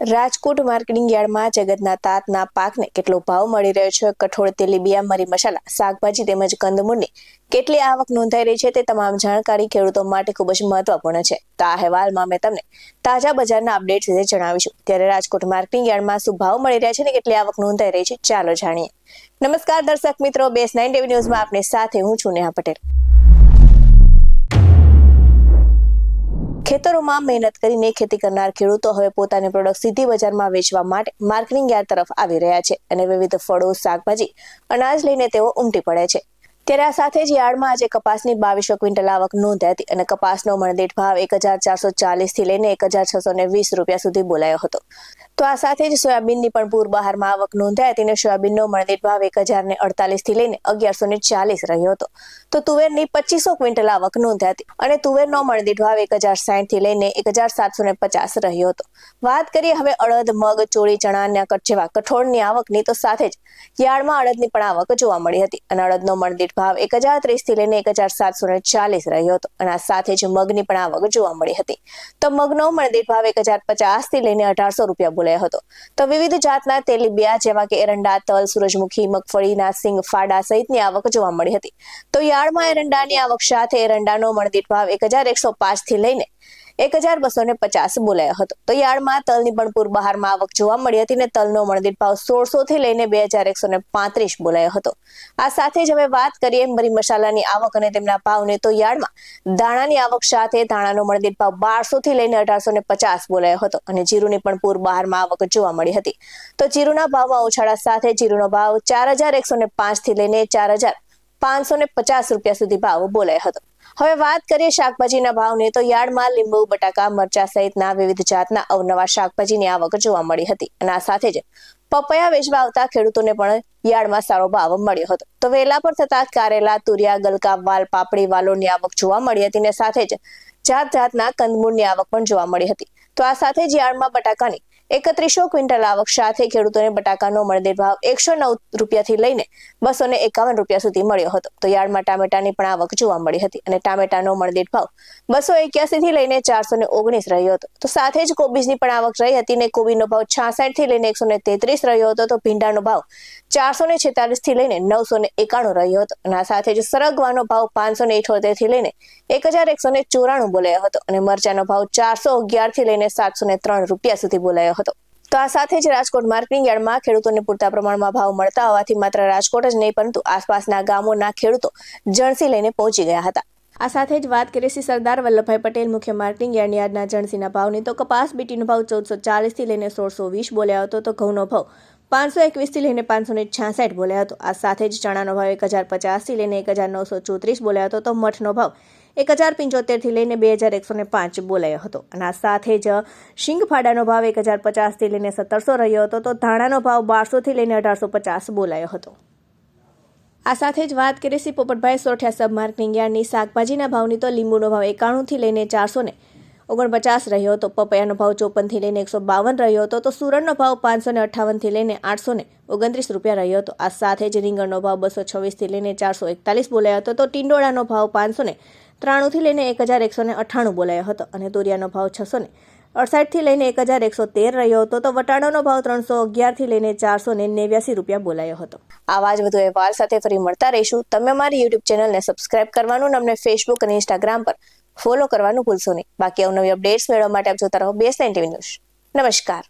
Rajkot marketing યાર્ડમાં જગતના તાતના પાકને કેટલો ભાવ મળી રહ્યો છે? કઠોળ, તેલીબિયાં, મરી મસાલા, શાકભાજી તેમજ કંદમૂળની કેટલી આવક નોંધાઈ રહી છે તે તમામ જાણકારી ખેડૂતો માટે ખૂબ જ મહત્વપૂર્ણ છે. તો આ અહેવાલમાં મેં તમને તાજા બજારના અપડેટ વિશે જણાવીશું. ત્યારે રાજકોટ માર્કેટિંગ યાર્ડમાં શું ભાવ મળી રહ્યા છે અને કેટલી આવક નોંધાઈ રહી છે, ચાલો જાણીએ. નમસ્કાર દર્શક મિત્રો, BS9 TV ન્યૂઝમાં આપની સાથે હું છું નેહા પટેલ. ખેતરોમાં મહેનત કરીને ખેતી કરનાર ખેડૂતો હવે પોતાની પ્રોડક્ટ સીધી બજારમાં વેચવા માટે માર્કેટિંગ યાર્ડ તરફ આવી રહ્યા છે અને વિવિધ ફળો, શાકભાજી, અનાજ લઈને તેઓ ઉમટી પડે છે. ત્યારે આ સાથે જ યાર્ડમાં આજે કપાસની 2200 ક્વિન્ટલ આવક નોંધાઈ હતી અને કપાસનો મણદીઠ ભાવ 1440 થી લઈને 1620 રૂપિયા સુધી બોલાયો હતો. તો આ સાથે જ સોયાબીનની પણ પૂર બહારમાં આવક નોંધાઈ હતી અને સોયાબીનનો મણદીઠ ભાવ 1048 થી લઈને 1140 રહ્યો હતો. તો તુવેરની 2500 ક્વિન્ટલ આવક નોંધાઈ હતી અને તુવેરનો મણદીઠ ભાવ 1060 થી લઈને 1750 રહ્યો હતો. વાત કરીએ હવે અડદ, મગ, ચોળી, ચણા, જેવા કઠોળની આવકની, તો સાથે જ યાર્ડમાં અડદની પણ આવક જોવા મળી હતી અને અડદનો મણદીઠ ભાવ 1030 થી લઈને 1740 રહ્યો હતો અને આ સાથે જ મગની પણ આવક જોવા મળી હતી. તો મગનો મણદીઠ ભાવ 1050 થી લઈને 1800 રૂપિયા બોલાયો હતો. તો વિવિધ જાતના તેલીબિયાં જેવા કે એરંડા, તલ, સૂરજમુખી, મગફળીના સિંગ, ફાડા સહિતની આવક જોવા મળી હતી. તો યાર્ડમાં એરંડાની આવક સાથે એરંડાનો મણદીઠ ભાવ 1105 થી લઈને 1250 બોલાયો હતો. તો યાર્ડમાં તલની પણ પૂર બહારમાં આવક જોવા મળી હતી અને તલનો મણદીઠ ભાવ 1600 થી લઈને 2135 બોલાયો હતો. આ સાથે જ હવે વાત કરીએ મરી મસાલાની આવક અને તેમના ભાવને, તો યાર્ડમાં દાણાની આવક સાથે દાણાનો મણદીઠ ભાવ 1200 થી લઈને 1850 બોલાયો હતો અને જીરુની પણ પૂર બહારમાં આવક જોવા મળી હતી. તો જીરુના ભાવમાં ઉછાળા સાથે જીરુનો ભાવ 4105 થી લઈને 4550 રૂપિયા સુધી ભાવ બોલાયો હતો. હવે વાત કરીએ શાકભાજીના ભાવને, તો યાર્ડમાં લીંબુ, બટાકા, મરચા સહિતના વિવિધ જાતના અવનવા શાકભાજીની આવક જોવા મળી હતી અને આ સાથે જ પપૈયા વેચવા આવતા ખેડૂતોને પણ યાર્ડમાં સારો ભાવ મળ્યો હતો. તો વેલા પર થતા કારેલા, તુરિયા, ગલકા, વાલ, પાપડી, વાલોની આવક જોવા મળી હતી અને સાથે જ જાતના કંદમૂળની આવક પણ જોવા મળી હતી. તો આ સાથે જ યાર્ડમાં બટાકાની 3100 ક્વિન્ટલ આવક સાથે ખેડૂતોને બટાકાનો મણદીઠ ભાવ 109 રૂપિયાથી લઈને 251 રૂપિયા સુધી મળ્યો હતો. તો યાર્ડમાં ટામેટાની પણ આવક જોવા મળી હતી અને ટામેટાનો મણદીઠ ભાવ 281 થી લઈને 419 રહ્યો હતો. તો સાથે જ કોબીજની પણ આવક રહી હતી અને કોબીનો ભાવ 66 થી લઈને 133 રહ્યો હતો. તો ભીંડાનો ભાવ 446 થી લઈને 991 રહ્યો હતો અને આ સાથે જ સરગવાનો ભાવ 578 થી લઈને 1194 બોલાયો હતો અને મરચાનો ભાવ 411 થી લઈને 703 રૂપિયા સુધી બોલાયો હતો. તો આ સાથે જ રાજકોટ માર્કેટિંગ યાર્ડમાં ખેડૂતોને પૂરતા પ્રમાણમાં ભાવ મળતા હોવાથી માત્ર રાજકોટ જ નહીં પરંતુ આસપાસના ગામોના ખેડૂતો જણસી લઈને પહોંચી ગયા હતા. આ સાથે જ વાત કરીએ શ્રી સરદાર વલ્લભભાઈ પટેલ મુખ્ય માર્કેટિંગ યાર્ડના જણસીના ભાવની, તો કપાસ બીટીનો ભાવ 1440 થી લઈને 1620 બોલાયો હતો. તો ઘઉંનો ભાવ 521 થી લઈને 566 બોલાયો હતો. આ સાથે જ ચણાનો ભાવ 1050 થી લઈને 1934 બોલાયો હતો. તો મઠનો ભાવ 1075 થી લઈને 2105 બોલાયો હતો અને આ સાથે જ શીંગ ફાડાનો ભાવ 1050 થી લઈને 1700 રહ્યો હતો. તો ધાણાનો ભાવ 1200 થી લઈને 1850 બોલાયો હતો. આ સાથે જ વાત કરીએ શ્રી પોપટભાઈ સોઠિયા સબ માર્કેટિંગ યાર્ડની શાકભાજીના ભાવની, તો લીંબુનો ભાવ 91 થી લઈને 449 રહ્યો હતો. પપૈયાનો ભાવ 54 થી લઈને 152 રહ્યો હતો. તો સુરણનો ભાવ 558 થી લઈને 829 રૂપિયા રહ્યો હતો. આ સાથે જ રીંગણનો ભાવ 226 થી લઈને 441 બોલાયો હતો. તો ટીંડોળાનો ભાવ 593 થી લઈને 1198 બોલાયો હતો અને તુરિયાનો ભાવ 668 થી લઈને 1113 રહ્યો હતો. તો વટાણાનો ભાવ 311 થી લઈને 489 રૂપિયા બોલાયો હતો. આવા જ વધુ અહેવાલ સાથે ફરી મળતા રહીશું. તમે અમારી YouTube ચેનલને સબસ્ક્રાઇબ કરવાનું અને અમને Facebook અને Instagram પર ફોલો કરવાનું ભૂલશો નહીં. બાકી અવનવી અપડેટ્સ મેળવવા માટે આપ જોતા રહો BS9 TV ન્યૂઝ. નમસ્કાર.